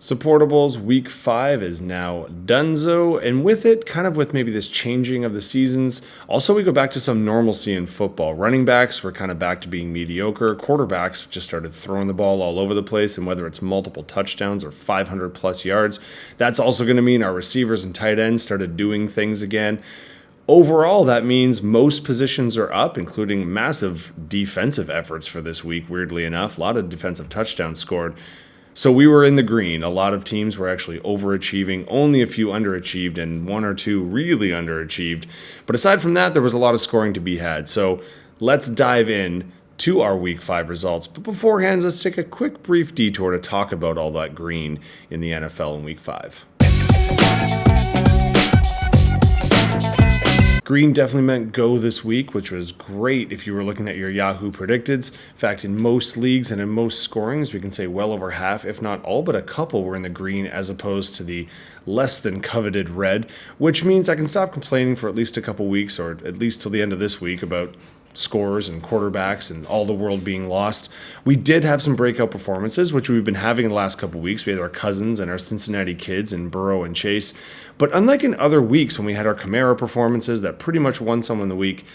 Supportables week 5 is now donezo, and with it, kind of with maybe this changing of the seasons, also we go back to some normalcy in football. Running backs were kind of back to being mediocre. Quarterbacks just started throwing the ball all over the place, and whether it's multiple touchdowns or 500 plus yards, that's also going to mean our receivers and tight ends started doing things again. Overall, that means most positions are up, including massive defensive efforts for this week, weirdly enough. A lot of defensive touchdowns scored. So we were in the green. A lot of teams were actually overachieving, only a few underachieved, and one or two really underachieved. But aside from that, there was a lot of scoring to be had. So let's dive in to our Week 5 results. But beforehand, let's take a quick brief detour to talk about all that green in the NFL in Week 5. Green definitely meant go this week, which was great if you were looking at your Yahoo predicteds. In fact, in most leagues and in most scorings, we can say well over half, if not all but a couple, were in the green as opposed to the less than coveted red, which means I can stop complaining for at least a couple weeks, or at least till the end of this week, about scores and quarterbacks and all the world being lost. We did have some breakout performances, which we've been having in the last couple weeks. We had our cousins and our Cincinnati kids in Burrow and Chase. But unlike in other weeks when we had our Kamara performances that pretty much won someone the week,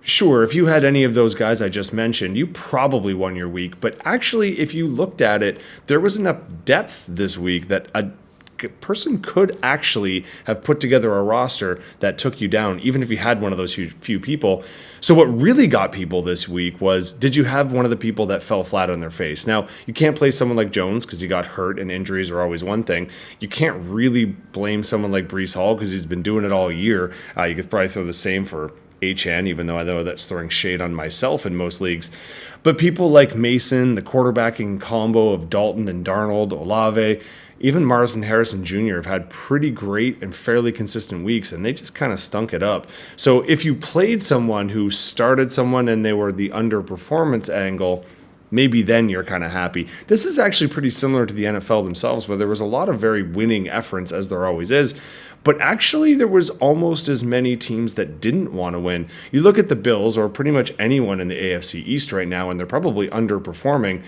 sure, if you had any of those guys I just mentioned, you probably won your week. But actually, if you looked at it, there was enough depth this week that a person could actually have put together a roster that took you down, even if you had one of those few people. So what really got people this week was, did you have one of the people that fell flat on their face? Now, you can't play someone like Jones because he got hurt and injuries are always one thing. You can't really blame someone like Breece Hall because he's been doing it all year. You could probably throw the same for HN, even though I know that's throwing shade on myself in most leagues. But people like Mason, the quarterbacking combo of Dalton and Darnold, Olave, even Marvin Harrison Jr. have had pretty great and fairly consistent weeks, and they just kind of stunk it up. So if you played someone who started someone and they were the underperformance angle, maybe then you're kind of happy. This is actually pretty similar to the NFL themselves, where there was a lot of very winning efforts, as there always is. But actually, there was almost as many teams that didn't want to win. You look at the Bills, or pretty much anyone in the AFC East right now, and they're probably underperforming.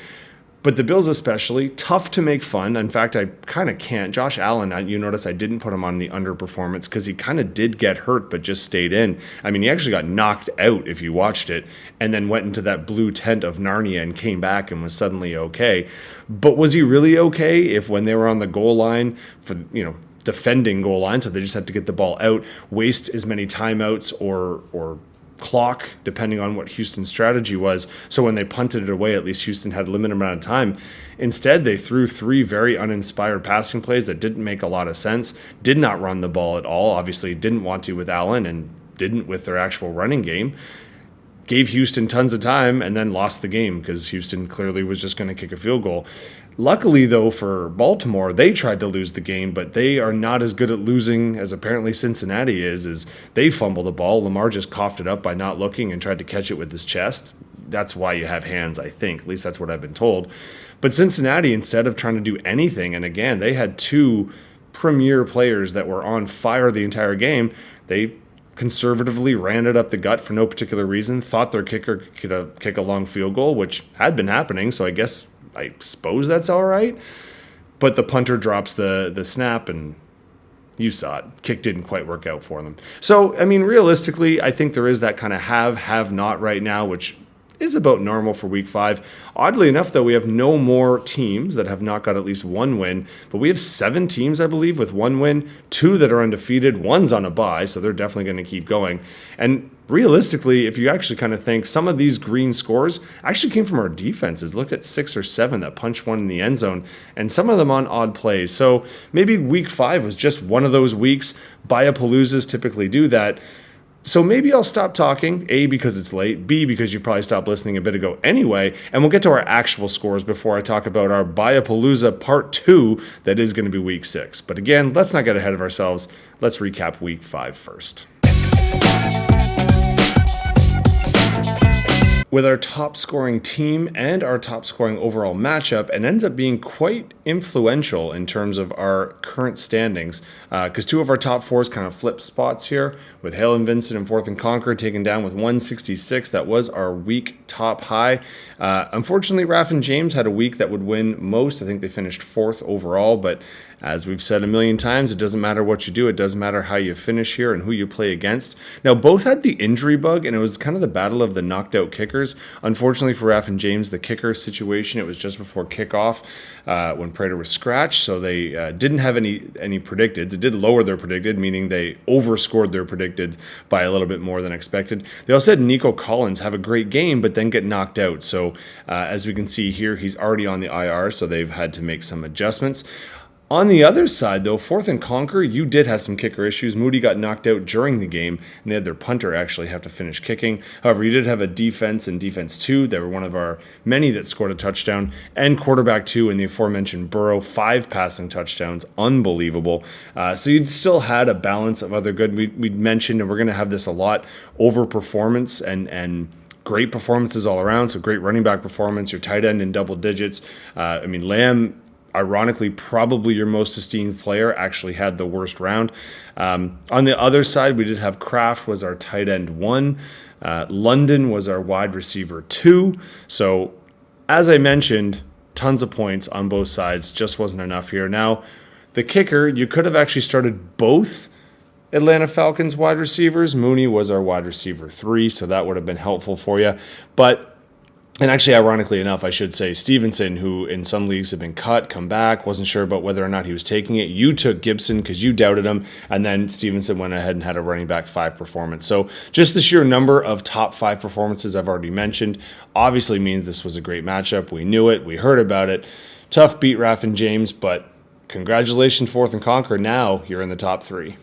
But the Bills especially, tough to make fun. In fact, I kind of can't. Josh Allen, you notice I didn't put him on the underperformance because he kind of did get hurt but just stayed in. I mean, he actually got knocked out if you watched it and then went into that blue tent of Narnia and came back and was suddenly okay. But was he really okay if when they were on the goal line for, defending goal line, so they just had to get the ball out, waste as many timeouts or clock, depending on what Houston's strategy was. So when they punted it away, at least Houston had a limited amount of time. Instead, they threw 3 very uninspired passing plays that didn't make a lot of sense, did not run the ball at all, obviously didn't want to with Allen and didn't with their actual running game. Gave Houston tons of time and then lost the game because Houston clearly was just going to kick a field goal. Luckily, though, for Baltimore, they tried to lose the game, but they are not as good at losing as apparently Cincinnati is. As they fumbled the ball, Lamar just coughed it up by not looking and tried to catch it with his chest. That's why you have hands, I think. At least that's what I've been told. But Cincinnati, instead of trying to do anything, and again, they had 2 premier players that were on fire the entire game, they conservatively ran it up the gut for no particular reason, thought their kicker could kick a long field goal, which had been happening, so I suppose that's all right. But the punter drops the snap, and you saw it. Kick didn't quite work out for them. So, I mean, realistically, I think there is that kind of have not right now, which is about normal for Week 5. Oddly enough, though, we have no more teams that have not got at least one win, but we have 7 teams, I believe, with 1 win, 2 that are undefeated, 1's on a bye, so they're definitely going to keep going. And realistically, if you actually kind of think, some of these green scores actually came from our defenses. Look at 6 or 7 that punched one in the end zone, and some of them on odd plays. So maybe Week 5 was just one of those weeks. Buyapaloozas typically do that. So maybe I'll stop talking, A, because it's late, B, because you probably stopped listening a bit ago anyway, and we'll get to our actual scores before I talk about our Buyapalooza Part 2 that is going to be Week 6. But again, let's not get ahead of ourselves. Let's recap Week 5 first. with our top scoring team and our top scoring overall matchup, and ends up being quite influential in terms of our current standings, because two of our top fours kind of flipped spots here, with Hale and Vincent and Fourth and Conquer taken down with 166. That was our week top high. Unfortunately, Raf and James had a week that would win most. I think they finished fourth overall, but as we've said a million times, it doesn't matter what you do. It doesn't matter how you finish here and who you play against. Now, both had the injury bug, and it was kind of the battle of the knocked out kickers. Unfortunately for Raf and James, the kicker situation, it was just before kickoff when Prater was scratched, so they didn't have any predicted. It did lower their predicted, meaning they overscored their predicted by a little bit more than expected. They also had Nico Collins have a great game, but then get knocked out. So as we can see here, he's already on the IR, so they've had to make some adjustments. On the other side, though, Fourth and Conquer, you did have some kicker issues. Moody got knocked out during the game, and they had their punter actually have to finish kicking. However, you did have a defense and defense 2. They were one of our many that scored a touchdown, and quarterback 2 in the aforementioned Burrow, 5 passing touchdowns. Unbelievable. So you still had a balance of other good. We mentioned, and we're going to have this a lot, over performance and great performances all around. So great running back performance, your tight end in double digits. Lamb, ironically, probably your most esteemed player, actually had the worst round. On the other side, we did have Kraft was our tight end 1. London was our wide receiver 2. So, as I mentioned, tons of points on both sides. Just wasn't enough here. Now, the kicker, you could have actually started both Atlanta Falcons wide receivers. Mooney was our wide receiver 3, so that would have been helpful for you. And actually, ironically enough, I should say Stevenson, who in some leagues have been cut, come back, wasn't sure about whether or not he was taking it. You took Gibson because you doubted him, and then Stevenson went ahead and had a running back 5 performance. So just the sheer number of top 5 performances I've already mentioned obviously means this was a great matchup. We knew it. We heard about it. Tough beat, Raf and James, but congratulations, Fourth and Conquer. Now you're in the top 3.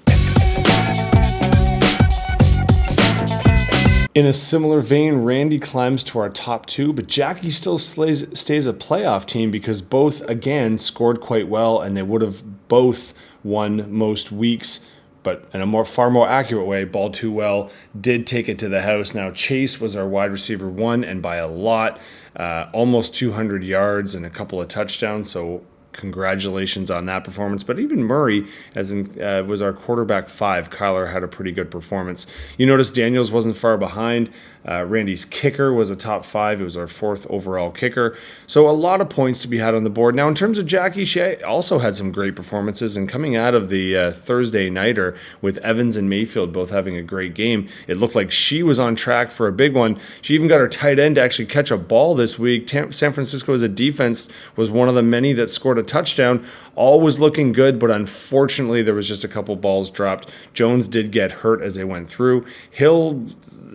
In a similar vein, Randy climbs to our top 2, but Jackie still stays a playoff team because both, again, scored quite well, and they would have both won most weeks, but in a far more accurate way, ball too well, did take it to the house. Now, Chase was our wide receiver 1, and by a lot, almost 200 yards and a couple of touchdowns, so congratulations on that performance. But even Murray, was our quarterback 5. Kyler had a pretty good performance. You notice Daniels wasn't far behind. Randy's kicker was a top 5. It was our 4th overall kicker. So a lot of points to be had on the board. Now, in terms of Jackie, she also had some great performances. And coming out of the Thursday nighter with Evans and Mayfield both having a great game, it looked like she was on track for a big one. She even got her tight end to actually catch a ball this week. San Francisco as a defense was one of the many that scored a touchdown. All was looking good, but unfortunately there was just a couple balls dropped. Jones did get hurt as they went through. Hill,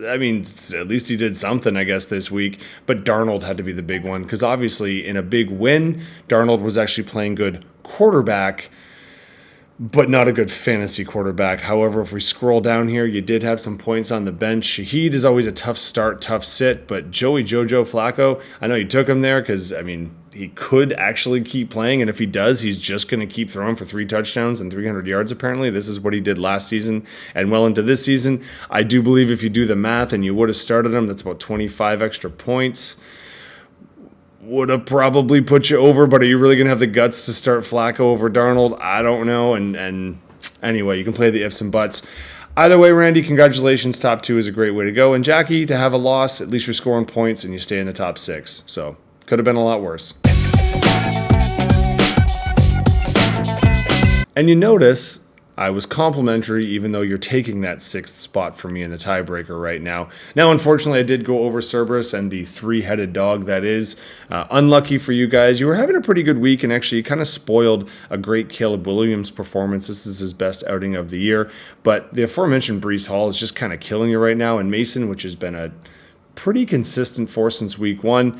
at least he did something, I guess, this week. But Darnold had to be the big one because obviously in a big win, Darnold was actually playing good quarterback, but not a good fantasy quarterback. However, if we scroll down here, you did have some points on the bench. Shaheed is always a tough start, tough sit, but Joey Jojo Flacco, I know you took him there because, he could actually keep playing, and if he does, he's just going to keep throwing for 3 touchdowns and 300 yards, apparently. This is what he did last season and well into this season. I do believe if you do the math and you would have started him, that's about 25 extra points. Would have probably put you over, but are you really going to have the guts to start Flacco over Darnold? I don't know, and anyway, you can play the ifs and buts. Either way, Randy, congratulations. Top 2 is a great way to go. And Jackie, to have a loss, at least you're scoring points and you stay in the top 6. So could have been a lot worse. And you notice I was complimentary, even though you're taking that 6th spot for me in the tiebreaker right now. Now, unfortunately, I did go over Cerberus and the 3-headed dog that is. Unlucky for you guys. You were having a pretty good week, and actually kind of spoiled a great Caleb Williams performance. This is his best outing of the year. But the aforementioned Breece Hall is just kind of killing you right now. And Mason, which has been a pretty consistent force since week 1,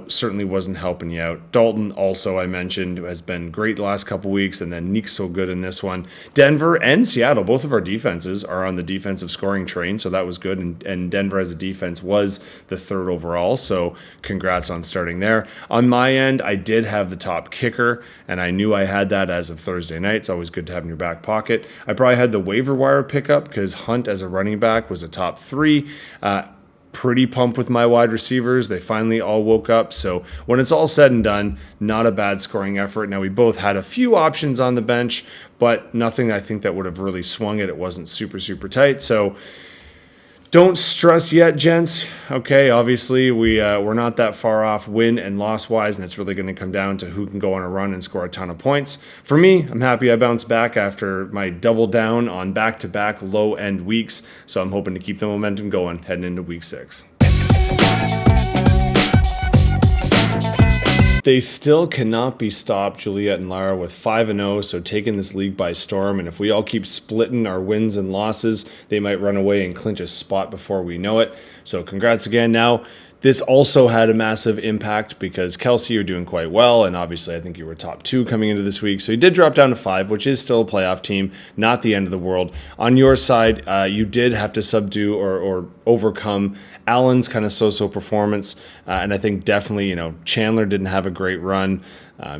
certainly wasn't helping you out. Dalton, also I mentioned, has been great the last couple weeks, and then Neek's so good in this one. Denver and Seattle, both of our defenses are on the defensive scoring train, so that was good, and Denver as a defense was the 3rd overall, so congrats on starting there. On my end, I did have the top kicker, and I knew I had that as of Thursday night. It's always good to have in your back pocket. I probably had the waiver wire pickup because Hunt as a running back was a top 3. pretty pumped with my wide receivers. They finally all woke up. So when it's all said and done, not a bad scoring effort. Now, we both had a few options on the bench, but nothing I think that would have really swung it. It wasn't super, super tight. So don't stress yet, gents. Okay, obviously we're not that far off win and loss wise, and it's really going to come down to who can go on a run and score a ton of points. For me, I'm happy I bounced back after my double down on back-to-back low-end weeks, so I'm hoping to keep the momentum going heading into week 6. They still cannot be stopped, Juliet and Lara, with 5-0, so taking this league by storm. And if we all keep splitting our wins and losses, they might run away and clinch a spot before we know it. So congrats again. Now, this also had a massive impact because Kelsey, you're doing quite well, and obviously I think you were top 2 coming into this week. So you did drop down to 5, which is still a playoff team, not the end of the world. On your side, you did have to subdue or overcome Allen's kind of so-so performance, and I think definitely, Chandler didn't have a great run.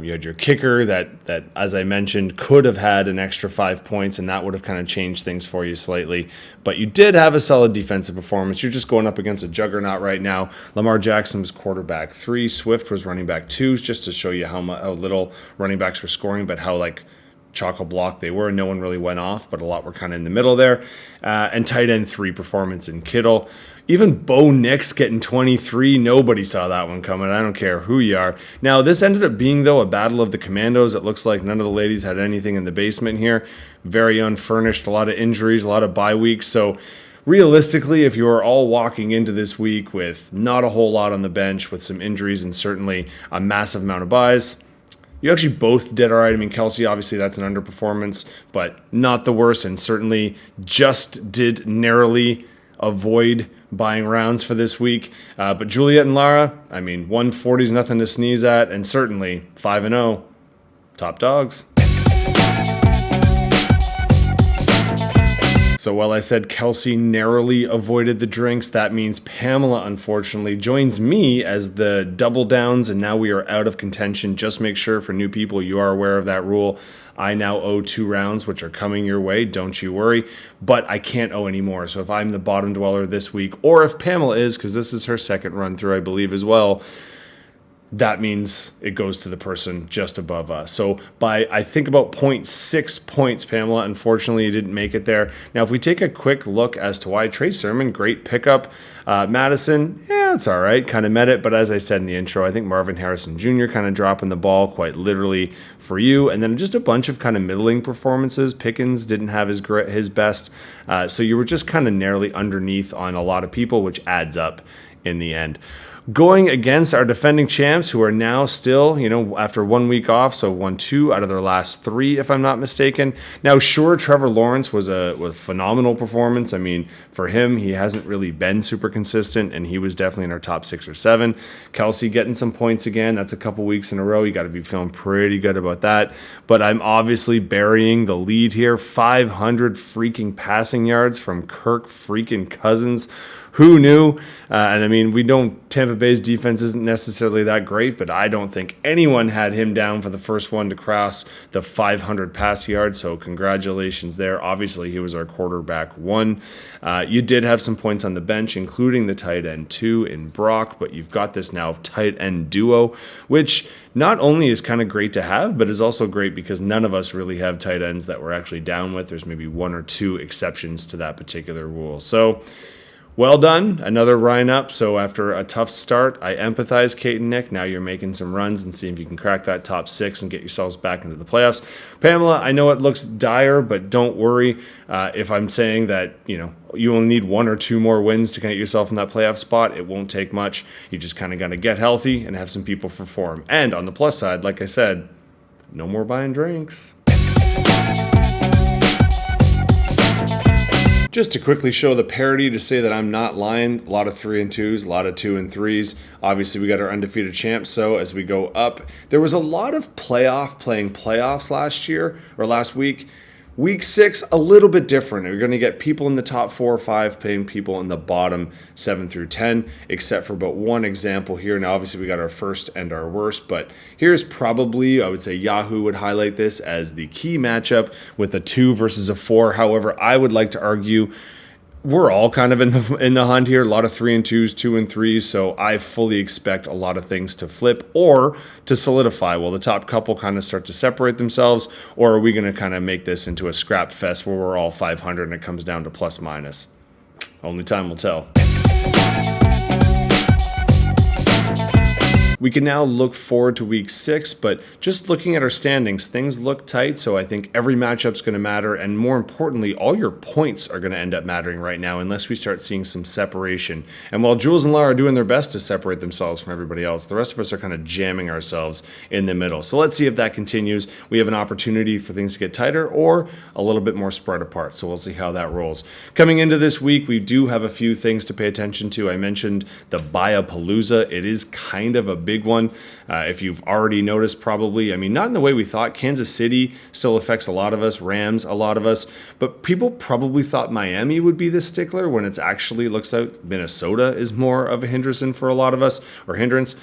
You had your kicker that, as I mentioned, could have had an extra 5 points, and that would have kind of changed things for you slightly. But you did have a solid defensive performance. You're just going up against a juggernaut right now. Lamar Jackson was quarterback 3. Swift was running back 2, just to show you how little running backs were scoring, but how chock-a-block they were. No one really went off, but a lot were kind of in the middle there. And tight end 3 performance in Kittle. Even Bo Nix getting 23, nobody saw that one coming. I don't care who you are. Now, this ended up being, though, a battle of the commandos. It looks like none of the ladies had anything in the basement here. Very unfurnished, a lot of injuries, a lot of bye weeks. So realistically, if you are all walking into this week with not a whole lot on the bench, with some injuries and certainly a massive amount of buys, you actually both did all right. I mean, Kelsey, obviously that's an underperformance, but not the worst, and certainly just did narrowly avoid buying rounds for this week. But Juliet and Lara, 140 is nothing to sneeze at, and certainly 5-0, top dogs. So while I said Kelsey narrowly avoided the drinks, that means Pamela, unfortunately, joins me as the double downs, and now we are out of contention. Just make sure for new people, you are aware of that rule. I now owe 2 rounds, which are coming your way. Don't you worry. But I can't owe any more. So if I'm the bottom dweller this week, or if Pamela is, because this is her second run through, I believe, as well, that means it goes to the person just above us. So by, I think, about 0.6 points, Pamela, unfortunately, you didn't make it there. Now, if we take a quick look as to why, Trey Sermon, great pickup. Madison, it's all right, kind of met it. But as I said in the intro, I think Marvin Harrison Jr. kind of dropping the ball quite literally for you. And then just a bunch of kind of middling performances. Pickens didn't have his best. So you were just kind of narrowly underneath on a lot of people, which adds up in the end. Going against our defending champs, who are now still, after 1 week off, so won 2 out of their last 3, if I'm not mistaken. Now, sure, Trevor Lawrence was a phenomenal performance. For him, he hasn't really been super consistent, and he was definitely in our top 6 or 7. Kelsey getting some points again. That's a couple weeks in a row. You got to be feeling pretty good about that. But I'm obviously burying the lead here. 500 freaking passing yards from Kirk freaking Cousins. Who knew? We don't. Tampa Bay's defense isn't necessarily that great, but I don't think anyone had him down for the first one to cross the 500 pass yards. So congratulations there. Obviously, he was our quarterback 1. You did have some points on the bench, including the tight end 2 in Brock, but you've got this now tight end duo, which not only is kind of great to have, but is also great because none of us really have tight ends that we're actually down with. There's maybe 1 or 2 exceptions to that particular rule. So well done. Another Ryan up. So after a tough start, I empathize, Kate and Nick. Now you're making some runs and see if you can crack that top 6 and get yourselves back into the playoffs. Pamela, I know it looks dire, but don't worry. If I'm saying that, you only need 1 or 2 more wins to get yourself in that playoff spot, it won't take much. You just kind of got to get healthy and have some people perform. And on the plus side, like I said, no more buying drinks. Just to quickly show the parity, to say that I'm not lying, a lot of 3 and 2s, a lot of 2 and 3s. Obviously, we got our undefeated champs, so as we go up, there was a lot of playing playoffs last week. Week 6, a little bit different. You're going to get people in the top 4 or 5 paying people in the bottom 7 through 10, except for about one example here. Now, obviously, we got our first and our worst, but here's probably, I would say Yahoo would highlight this as the key matchup with a 2 versus a 4. However, I would like to argue We're all kind of in the hunt here. A lot of 3-2s, 2-3s. So I fully expect a lot of things to flip or to solidify. Will the top couple kind of start to separate themselves, or are we going to kind of make this into a scrap fest where we're all 500 and it comes down to plus minus? Only time will tell. We can now look forward to week 6, but just looking at our standings, things look tight, so I think every matchup's going to matter, and more importantly, all your points are going to end up mattering right now unless we start seeing some separation. And while Jules and Lara are doing their best to separate themselves from everybody else, the rest of us are kind of jamming ourselves in the middle. So let's see if that continues. We have an opportunity for things to get tighter or a little bit more spread apart, so we'll see how that rolls. Coming into this week, we do have a few things to pay attention to. I mentioned the Buyapalooza. It is kind of a big one. If you've already noticed, probably, I mean, not in the way we thought. Kansas City still affects a lot of us, Rams a lot of us, but people probably thought Miami would be the stickler when it's actually looks like Minnesota is more of a hindrance for a lot of us, or hindrance.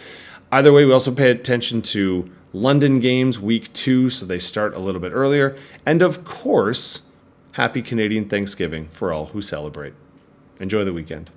Either way, we also pay attention to London games week 2, so they start a little bit earlier. And of course, happy Canadian Thanksgiving for all who celebrate. Enjoy the weekend.